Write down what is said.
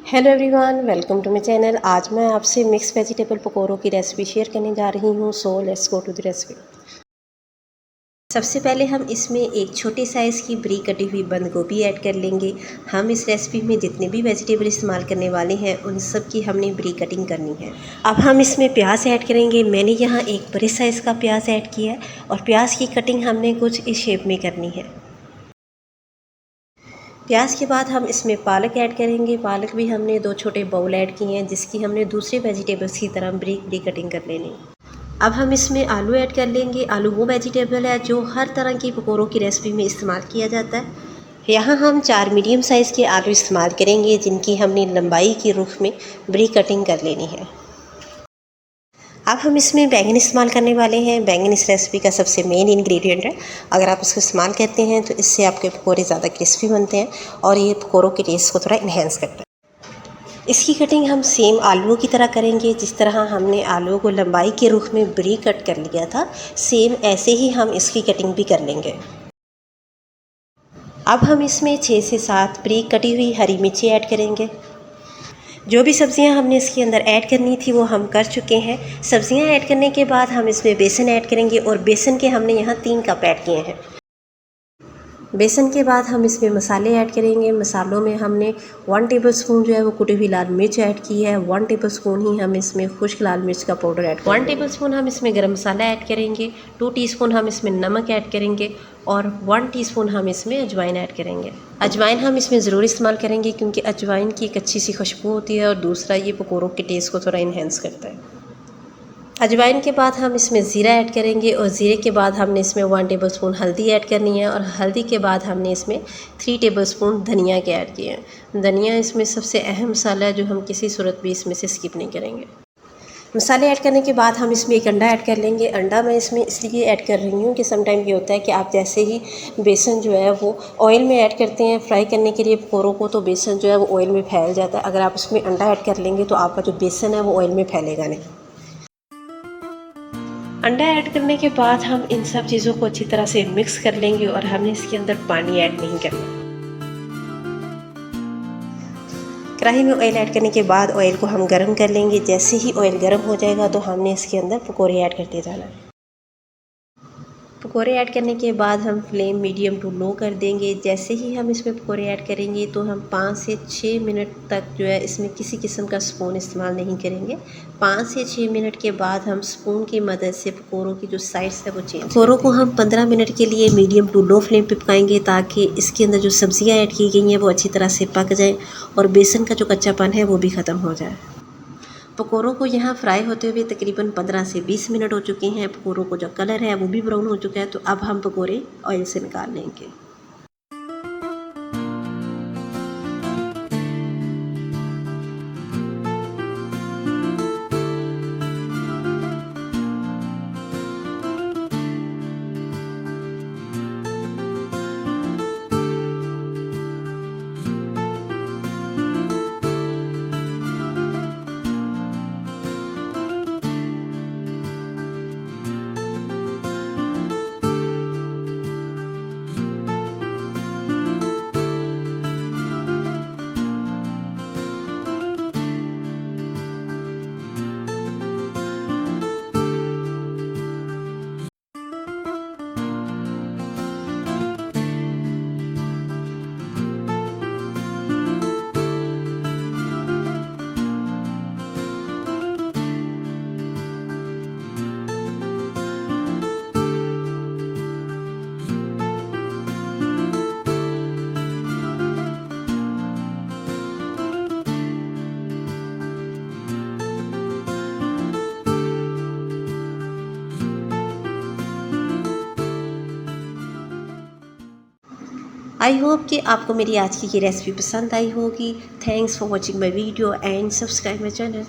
Hello everyone, welcome to my channel. आज मैं आपसे मिक्स वेजिटेबल पकौड़ों की रेसिपी शेयर करने जा रही हूँ। So let's go to the recipe. सबसे पहले हम इसमें एक छोटे साइज़ की बरीक कटी हुई बंद गोभी ऐड कर लेंगे। हम इस रेसिपी में जितने भी वेजिटेबल इस्तेमाल करने वाले हैं उन सब की हमने बरीक कटिंग करनी है। अब हम इसमें प्याज ऐड करेंगे। मैंने यहाँ एक बड़े साइज़ का प्याज ऐड किया है और प्याज की कटिंग हमने कुछ इस शेप में करनी है। प्याज के बाद हम इसमें पालक ऐड करेंगे। पालक भी हमने 2 छोटे बाउल ऐड किए हैं जिसकी हमने दूसरे वेजिटेबल्स की तरह बरीक बरीक कटिंग कर लेनी। अब हम इसमें आलू ऐड कर लेंगे। आलू वो वेजिटेबल है जो हर तरह की पकौड़ों की रेसिपी में इस्तेमाल किया जाता है। यहाँ हम 4 मीडियम साइज़ के आलू इस्तेमाल करेंगे जिनकी हमने लंबाई के रुख में बरीक कटिंग कर लेनी है। अब हम इसमें बैंगन इस्तेमाल करने वाले हैं। बैंगन इस रेसिपी का सबसे मेन इंग्रेडिएंट है। अगर आप उसको इस्तेमाल करते हैं तो इससे आपके पकौड़े ज़्यादा क्रिस्पी बनते हैं और ये पकौड़ों के टेस्ट को थोड़ा इन्हेंस करता है। इसकी कटिंग हम सेम आलूओं की तरह करेंगे। जिस तरह हमने आलूओं को लंबाई के रुख में बरीक कट कर लिया था, सेम ऐसे ही हम इसकी कटिंग भी कर लेंगे। अब हम इसमें 6 से 7 बरीक कटी हुई हरी मिर्ची ऐड करेंगे। जो भी सब्ज़ियां हमने इसके अंदर ऐड करनी थी वो हम कर चुके हैं। सब्ज़ियां ऐड करने के बाद हम इसमें बेसन ऐड करेंगे और बेसन के हमने यहाँ 3 कप ऐड किए हैं। बेसन के बाद हम इसमें मसाले ऐड करेंगे। मसालों में हमने 1 टेबलस्पून जो है वो कुटी हुई लाल मिर्च ऐड की है। 1 टेबलस्पून ही हम इसमें खुश्क लाल मिर्च का पाउडर ऐड करेंगे। 1 टेबलस्पून हम इसमें गरम मसाला ऐड करेंगे। 2 टीस्पून हम इसमें नमक ऐड करेंगे और 1 टीस्पून हम इसमें अजवाइन ऐड करेंगे। अजवाइन हम इसमें ज़रूर इस्तेमाल करेंगे क्योंकि अजवाइन की एक अच्छी सी खुशबू होती है और दूसरा ये पकौड़ों के टेस्ट को थोड़ा इन्हेंस करता है। अजवाइन के बाद हम इसमें ज़ीरा ऐड करेंगे और ज़ीरे के बाद हमने इसमें 1 टेबलस्पून हल्दी ऐड करनी है और हल्दी के बाद हमने इसमें 3 टेबलस्पून धनिया के ऐड किए हैं। धनिया इसमें सबसे अहम मसाला है जो हम किसी सूरत भी इसमें से स्किप नहीं करेंगे। मसाले ऐड करने के बाद हम इसमें एक अंडा ऐड कर लेंगे। अंडा मैं इसमें इसलिए ऐड कर रही हूँ कि समटाइम ये होता है कि आप जैसे ही बेसन जो है वो ऑयल में ऐड करते हैं फ्राई करने के लिए पकौड़ों को, तो बेसन जो है वो ऑयल में फैल जाता है। अगर आप उसमें अंडा ऐड कर लेंगे तो आपका जो बेसन है वो ऑयल में फैलेगा नहीं। अंडा ऐड करने के बाद हम इन सब चीज़ों को अच्छी तरह से मिक्स कर लेंगे और हमने इसके अंदर पानी ऐड नहीं करना। कढ़ाई में ऑयल ऐड करने के बाद ऑयल को हम गर्म कर लेंगे। जैसे ही ऑयल गर्म हो जाएगा तो हमने इसके अंदर पकौड़े ऐड करते जाना है। पकौड़े ऐड करने के बाद हम फ्लेम मीडियम टू लो कर देंगे। जैसे ही हम इसमें पकौड़े ऐड करेंगे तो हम 5 से 6 मिनट तक जो है इसमें किसी किस्म का स्पून इस्तेमाल नहीं करेंगे। 5 से 6 मिनट के बाद हम स्पून की मदद से पकौड़ों की जो साइज़ है वो चेंज पकौड़ों को हम 15 मिनट के लिए मीडियम टू लो फ्लेम पे पकाएंगे ताकि इसके अंदर जो सब्ज़ियाँ ऐड की गई हैं वो अच्छी तरह से पक जाएँ और बेसन का जो कच्चापन है वो भी ख़त्म हो जाए। पकौड़ों को यहाँ फ्राई होते हुए तकरीबन 15 से 20 मिनट हो चुके हैं। पकौड़ों को जो कलर है वो भी ब्राउन हो चुका है। तो अब हम पकौड़े ऑयल से निकाल लेंगे। आई होप कि आपको मेरी आज की ये रेसिपी पसंद आई होगी। Thanks for watching my video and subscribe my channel.